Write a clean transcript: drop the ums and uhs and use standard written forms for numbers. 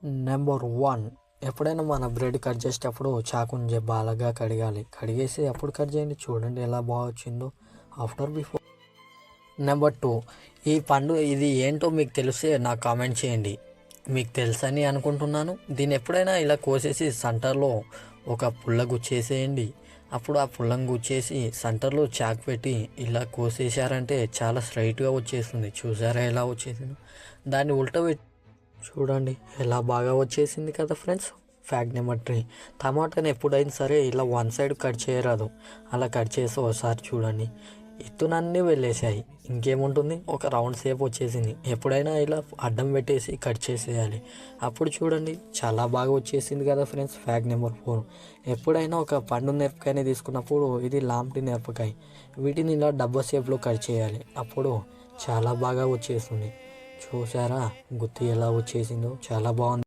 Number 1, ఎప్పుడైనా మన bread cut చేసేటప్పుడు చాకుని బాగా కడగాలి. కడిగేసి అప్పుడు కట్ చేయండి. చూడండి ఎలా బాగా వచ్చిందో ఆఫ్టర్ బిఫోర్. నెంబర్ 2, ఈ పండు ఇది ఏంటో మీకు తెలిస్తే నాకు కామెంట్ చేయండి. మీకు తెలుసని అనుకుంటున్నాను. దీన్ని ఎప్పుడైనా ఇలా కోసేసి సెంటర్లో ఒక పుల్ల గుచ్చేసేయండి. అప్పుడు ఆ పుల్లను గుచ్చేసి సెంటర్లో చాకు పెట్టి ఇలా కోసేసారంటే చాలా స్ట్రైట్గా వచ్చేస్తుంది. చూసారా ఎలా వచ్చేసిందో? దాన్ని ఉల్టా పెట్టి చూడండి ఎలా బాగా వచ్చేసింది కదా ఫ్రెండ్స్. ఫ్యాక్ట్ నెంబర్ 3, టమాటాని ఎప్పుడైనా సరే ఇలా వన్ సైడ్ కట్ చేయరాదు. అలా కట్ చేసి ఒకసారి చూడండి ఎత్తునన్నీ వెళ్ళేసాయి. ఇంకేముంటుంది, ఒక రౌండ్ షేప్ వచ్చేసింది. ఎప్పుడైనా ఇలా అడ్డం పెట్టేసి కట్ చేసేయాలి. అప్పుడు చూడండి చాలా బాగా వచ్చేసింది కదా ఫ్రెండ్స్. ఫ్యాక్ట్ నెంబర్ 4, ఎప్పుడైనా ఒక పండు మిరపకాయని తీసుకున్నప్పుడు ఇది లాంటి మిరపకాయ, వీటిని ఇలా డబ్బా షేప్లో కట్ చేయాలి. అప్పుడు చాలా బాగా వచ్చేస్తుంది. చూసారా గుత్తి ఎలా వచ్చేసిందో? చాలా బాగుంది.